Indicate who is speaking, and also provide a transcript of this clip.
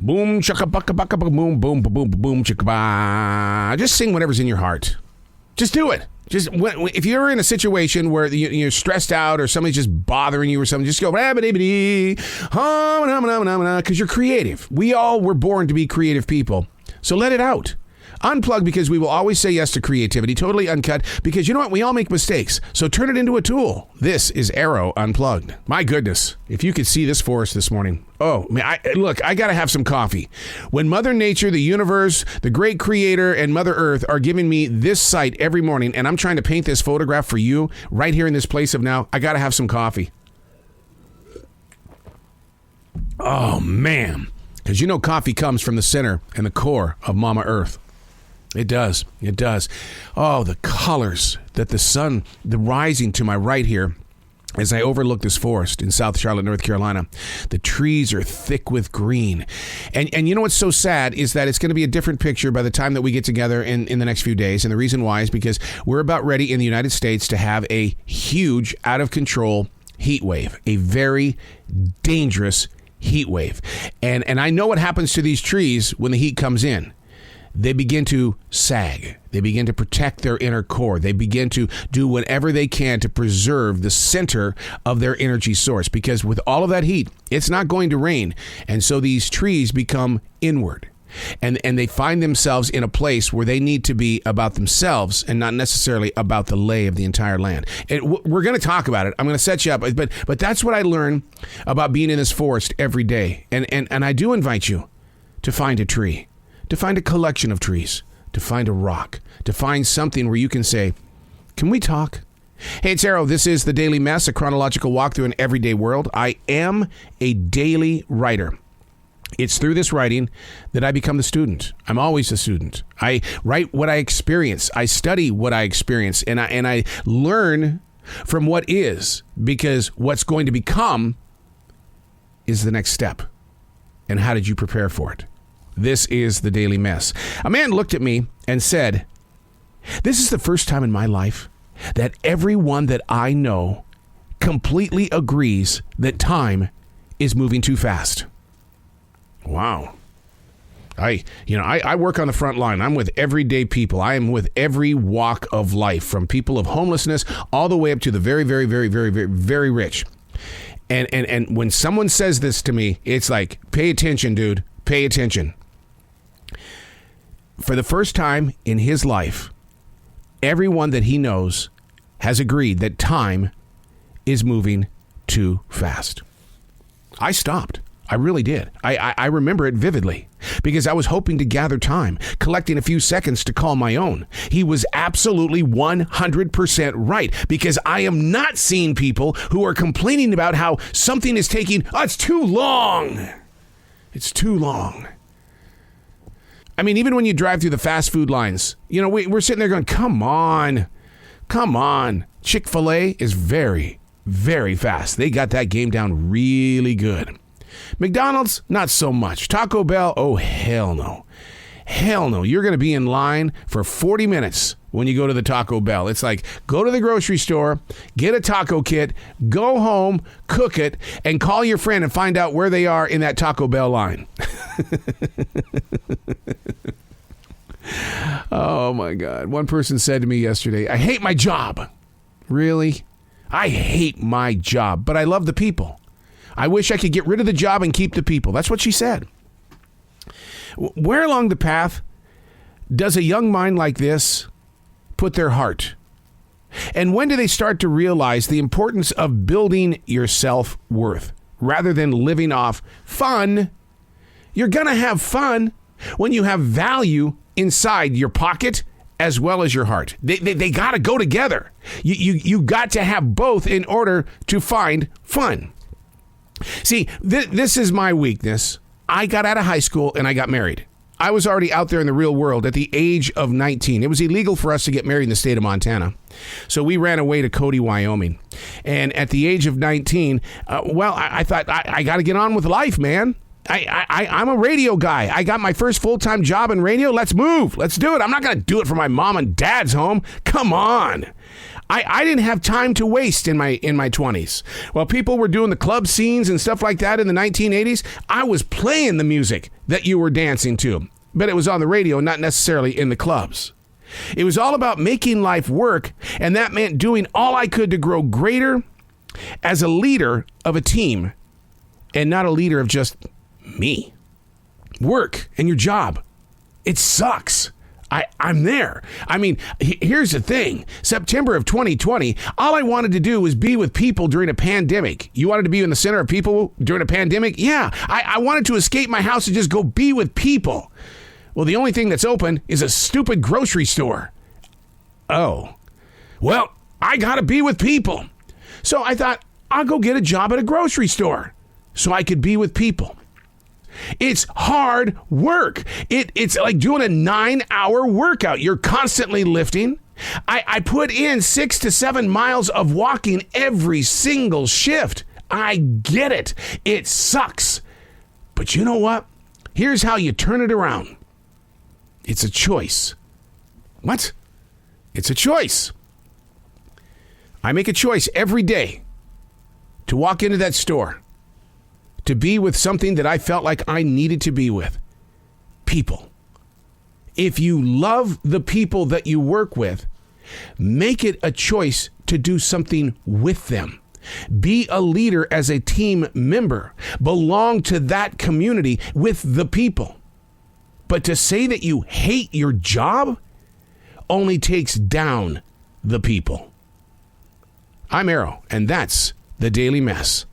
Speaker 1: Boom, chaka, baka, baka, baka, boom, boom, boom, boom, chaka, ba. Just sing whatever's in your heart. Just do it. Just if you're in a situation where you're stressed out or somebody's just bothering you or something, just go because you're creative. We all were born to be creative people. So let it out. Unplug, because we will always say yes to creativity. Totally uncut, because you know what? We all make mistakes. So turn it into a tool. This is Arroe Unplugged. My goodness, if you could see this forest this morning. Oh, man, I got to have some coffee. When Mother Nature, the universe, the great creator, and Mother Earth are giving me this sight every morning, and I'm trying to paint this photograph for you right here in this place of now, I got to have some coffee. Oh, man. Because you know coffee comes from the center and the core of Mama Earth. It does. It does. Oh, the colors that the sun, the rising to my right here, as I overlook this forest in South Charlotte, North Carolina. The trees are thick with green. And you know what's so sad is that it's going to be a different picture by the time that we get together in the next few days. And the reason why is because we're about ready in the United States to have a huge, out-of-control heat wave. A very dangerous heat wave. And I know what happens to these trees when the heat comes in. They begin to sag. They begin to protect their inner core. They begin to do whatever they can to preserve the center of their energy source. Because with all of that heat, it's not going to rain. And so these trees become inward. And they find themselves in a place where they need to be about themselves and not necessarily about the lay of the entire land. And we're going to talk about it. I'm going to set you up. But that's what I learn about being in this forest every day. And I do invite you to find a tree. To find a collection of trees, to find a rock, to find something where you can say, can we talk? Hey, it's Arroe. This is The Daily Mess, a chronological walk through an everyday world. I am a daily writer. It's through this writing that I become the student. I'm always a student. I write what I experience. I study what I experience, and I learn from what is, because what's going to become is the next step. And how did you prepare for it? This is The Daily Mess. A man looked at me and said, this is the first time in my life that everyone that I know completely agrees that time is moving too fast. Wow. I work on the front line. I'm with everyday people. I am with every walk of life, from people of homelessness all the way up to the very, very, very, very, very, very rich. And when someone says this to me, it's like, pay attention, dude. Pay attention. For the first time in his life, everyone that he knows has agreed that time is moving too fast. I stopped. I really did. I remember it vividly because I was hoping to gather time, collecting a few seconds to call my own. He was absolutely 100% right, because I am not seeing people who are complaining about how something is taking, it's too long. It's too long. I mean, even when you drive through the fast food lines, we're sitting there going, come on. Chick-fil-A is very, very fast. They got that game down really good. McDonald's, not so much. Taco Bell, oh, hell no. Hell no. You're going to be in line for 40 minutes when you go to the Taco Bell. It's like, go to the grocery store, get a taco kit, go home, cook it, and call your friend and find out where they are in that Taco Bell line. Oh, my God. One person said to me yesterday, I hate my job. Really? I hate my job, but I love the people. I wish I could get rid of the job and keep the people. That's what she said. Where along the path does a young mind like this put their heart? And when do they start to realize the importance of building your self-worth rather than living off fun? You're going to have fun when you have value inside your pocket as well as your heart. They got to go together. You got to have both in order to find fun. See, this is my weakness. I got out of high school and I got married. I was already out there in the real world at the age of 19. It was illegal for us to get married in the state of Montana. So we ran away to Cody, Wyoming. And at the age of 19, I thought, I got to get on with life, man. I'm a radio guy. I got my first full-time job in radio. Let's move. Let's do it. I'm not going to do it for my mom and dad's home. Come on. I didn't have time to waste in my 20s. While people were doing the club scenes and stuff like that in the 1980s, I was playing the music that you were dancing to. But it was on the radio, not necessarily in the clubs. It was all about making life work, and that meant doing all I could to grow greater as a leader of a team and not a leader of just me. Work and your job, it sucks. I'm there. I mean, here's the thing. September of 2020, all I wanted to do was be with people during a pandemic. You wanted to be in the center of people during a pandemic? Yeah. I wanted to escape my house and just go be with people. Well, the only thing that's open is a stupid grocery store. Oh. Well, I got to be with people. So I thought, I'll go get a job at a grocery store so I could be with people. It's hard work. It's like doing a 9-hour workout. You're constantly lifting. I put in 6 to 7 miles of walking every single shift. I get it. It sucks. But you know what? Here's how you turn it around. It's a choice. What? It's a choice. I make a choice every day to walk into that store, to be with something that I felt like I needed to be with. People. If you love the people that you work with, make it a choice to do something with them. Be a leader as a team member. Belong to that community with the people. But to say that you hate your job only takes down the people. I'm Arroe, and that's the Daily Mess.